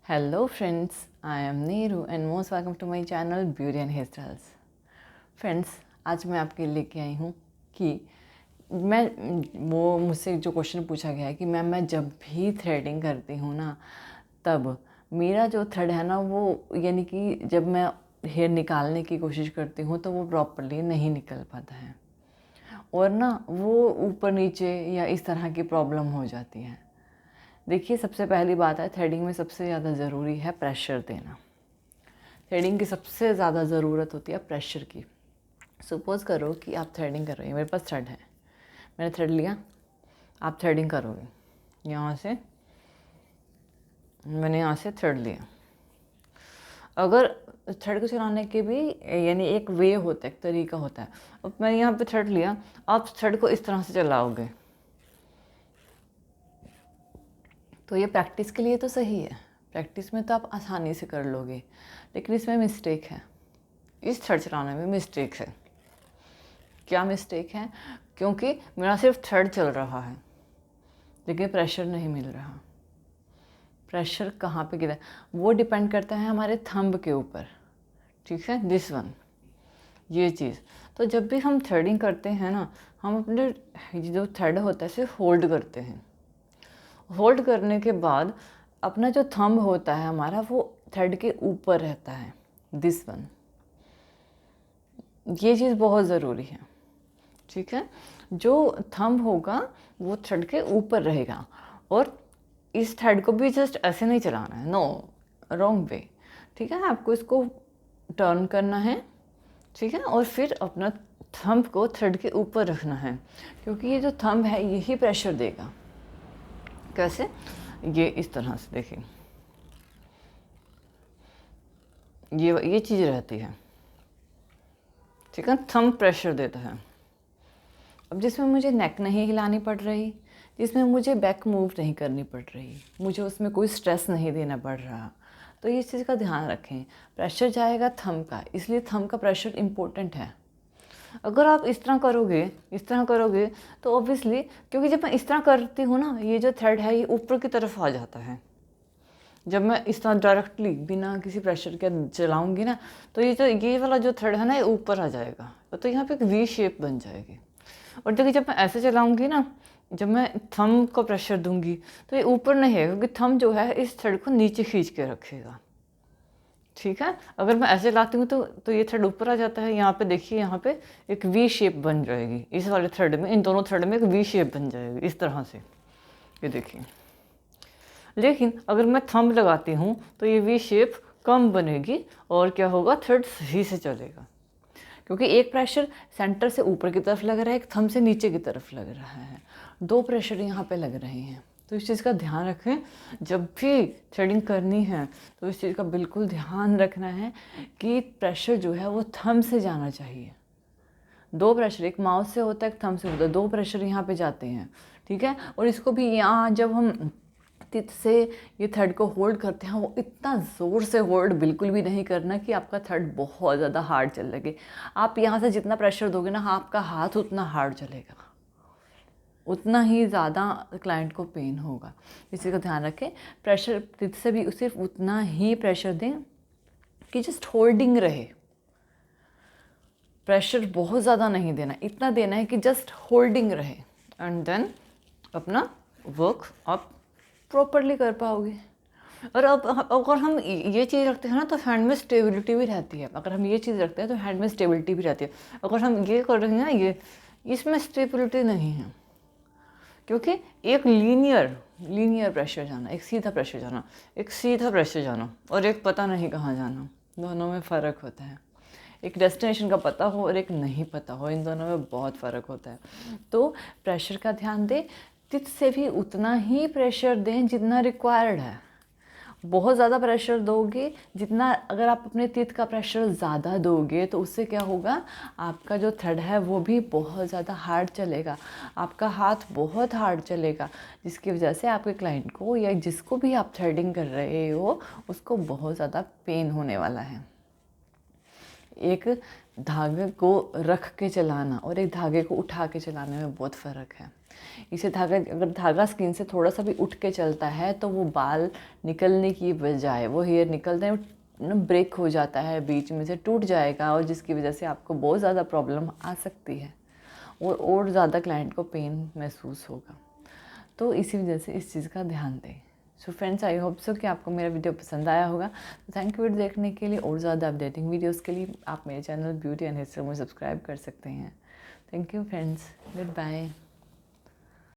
Hello friends, I am Neeru and most welcome to my channel Beauty and Hairstyles. Friends, आज मैं आपके लेके आई हूँ कि वो मुझसे जो क्वेश्चन पूछा गया है कि मैं जब भी थ्रेडिंग करती हूँ ना, तब मेरा जो थ्रेड है ना वो यानी कि जब मैं हेयर निकालने की कोशिश करती हूँ तो वो प्रॉपरली नहीं निकल पाता है और ना वो ऊपर नीचे या इस तरह की प्रॉब्लम हो जाती है। देखिए, सबसे पहली बात है, थ्रेडिंग में सबसे ज़्यादा ज़रूरी है प्रेशर देना। थ्रेडिंग की सबसे ज़्यादा ज़रूरत होती है प्रेशर की। सपोज़ करो कि आप थ्रेडिंग कर रहे हैं, मेरे पास थ्रेड है, मैंने थ्रेड लिया, आप थ्रेडिंग करोगे। यहाँ से मैंने यहाँ से थ्रेड लिया। अगर थ्रेड को चलाने के भी यानी एक वे होता है, एक तरीका होता है। अब मैंने यहाँ पे थ्रेड लिया, आप थ्रेड को इस तरह से चलाओगे तो ये प्रैक्टिस के लिए तो सही है, प्रैक्टिस में तो आप आसानी से कर लोगे, लेकिन इसमें मिस्टेक है। इस थ्रेड चलाने में मिस्टेक है। क्या मिस्टेक है? क्योंकि मेरा सिर्फ थ्रेड चल रहा है लेकिन प्रेशर नहीं मिल रहा। प्रेशर कहाँ पे गिरा वो डिपेंड करता है हमारे थंब के ऊपर, ठीक है, दिस वन, ये चीज़। तो जब भी हम थ्रेडिंग करते हैं ना, हम अपने जो थ्रेड होता है इसे होल्ड करते हैं। होल्ड करने के बाद अपना जो थंब होता है हमारा वो थ्रेड के ऊपर रहता है, दिस वन। ये चीज़ बहुत ज़रूरी है, ठीक है। जो थंब होगा वो थ्रेड के ऊपर रहेगा और इस थ्रेड को भी जस्ट ऐसे नहीं चलाना है, नो, रॉन्ग वे, ठीक है। आपको इसको टर्न करना है, ठीक है, और फिर अपना थंब को थ्रेड के ऊपर रखना है, क्योंकि ये जो थंब है यही प्रेशर देगा। कैसे? ये इस तरह से देखिए, ये चीज़ रहती है, ठीक है, थंब प्रेशर देता है। अब जिसमें मुझे नेक नहीं हिलानी पड़ रही, जिसमें मुझे बैक मूव नहीं करनी पड़ रही, मुझे उसमें कोई स्ट्रेस नहीं देना पड़ रहा, तो इस चीज़ का ध्यान रखें। प्रेशर जाएगा थंब का, इसलिए थंब का प्रेशर इम्पोर्टेंट है। अगर आप इस तरह करोगे तो ऑब्वियसली, क्योंकि जब मैं इस तरह करती हूँ ना, ये जो थ्रेड है ये ऊपर की तरफ आ जाता है। जब मैं इस तरह डायरेक्टली बिना किसी प्रेशर के चलाऊंगी ना, तो ये वाला जो थ्रेड है ना ये ऊपर आ जाएगा, तो यहाँ पे एक वी शेप बन जाएगी। और देखिए, जब मैं ऐसे चलाऊंगी ना, जब मैं थंब को प्रेशर दूंगी तो ये ऊपर नहीं है, क्योंकि थंब जो है इस थ्रेड को नीचे खींच के रखेगा, ठीक है। अगर मैं ऐसे लाती हूँ तो ये थ्रेड ऊपर आ जाता है। यहाँ पे देखिए, यहाँ पे एक वी शेप बन जाएगी इस वाले थ्रेड में, इन दोनों थ्रेड में एक वी शेप बन जाएगी इस तरह से, ये देखिए। लेकिन अगर मैं थंब लगाती हूँ तो ये वी शेप कम बनेगी और क्या होगा, थ्रेड सही से चलेगा, क्योंकि एक प्रेशर सेंटर से ऊपर की तरफ लग रहा है, एक थंब से नीचे की तरफ लग रहा है, दो प्रेशर यहाँ पे लग रहे हैं। तो इस चीज़ का ध्यान रखें, जब भी थ्रेडिंग करनी है तो इस चीज़ का बिल्कुल ध्यान रखना है कि प्रेशर जो है वो थंब से जाना चाहिए। दो प्रेशर, एक माउथ से होता है, एक थंब से होता है, दो प्रेशर यहाँ पे जाते हैं, ठीक है। और इसको भी यहाँ जब हम तित से ये थ्रेड को होल्ड करते हैं, वो इतना ज़ोर से होल्ड बिल्कुल भी नहीं करना कि आपका थ्रेड बहुत ज़्यादा हार्ड चल लगे। आप यहाँ से जितना प्रेशर दोगे ना, आपका हाथ उतना हार्ड चलेगा, उतना ही ज़्यादा क्लाइंट को पेन होगा। इसी का ध्यान रखें। प्रेशर तित से भी सिर्फ उतना ही प्रेशर दें कि जस्ट होल्डिंग रहे। प्रेशर बहुत ज़्यादा नहीं देना, इतना देना है कि जस्ट होल्डिंग रहे, एंड देन अपना वर्क आप प्रॉपरली कर पाओगे। और अब अगर हम ये चीज़ रखते हैं ना तो हैंड में स्टेबिलिटी भी रहती है। अगर हम ये चीज़ रखते हैं तो हैंड में स्टेबिलिटी भी रहती है। अगर हम ये कर रहे हैं ना, ये इसमें स्टेबिलिटी नहीं है, क्योंकि एक लीनियर प्रेशर जाना, एक सीधा प्रेशर जाना, एक सीधा प्रेशर जाना और एक पता नहीं कहाँ जाना, दोनों में फ़र्क होता है। एक डेस्टिनेशन का पता हो और एक नहीं पता हो, इन दोनों में बहुत फ़र्क होता है। तो प्रेशर का ध्यान दें, तित से भी उतना ही प्रेशर दें जितना रिक्वायर्ड है। बहुत ज़्यादा प्रेशर दोगे जितना, अगर आप अपने तित का प्रेशर ज़्यादा दोगे तो उससे क्या होगा, आपका जो थ्रेड है वो भी बहुत ज़्यादा हार्ड चलेगा, आपका हाथ बहुत हार्ड चलेगा, जिसकी वजह से आपके क्लाइंट को या जिसको भी आप थ्रेडिंग कर रहे हो उसको बहुत ज़्यादा पेन होने वाला है। एक धागे को रख के चलाना और एक धागे को उठा के चलाने में बहुत फ़र्क है। इसे धागा, अगर धागा स्किन से थोड़ा सा भी उठ के चलता है तो वो बाल निकलने की बजाय, वो हेयर निकलते हैं ब्रेक हो जाता है, बीच में से टूट जाएगा, और जिसकी वजह से आपको बहुत ज़्यादा प्रॉब्लम आ सकती है और ज़्यादा क्लाइंट को पेन महसूस होगा। तो इसी वजह से इस चीज़ का ध्यान दें। So friends, I hope so कि आपको मेरा वीडियो पसंद आया होगा। तो थैंक यू देखने के लिए। और ज़्यादा अपडेटिंग वीडियोस के लिए आप मेरे channel beauty and hair style में सब्सक्राइब कर सकते हैं। Thank you friends, good bye.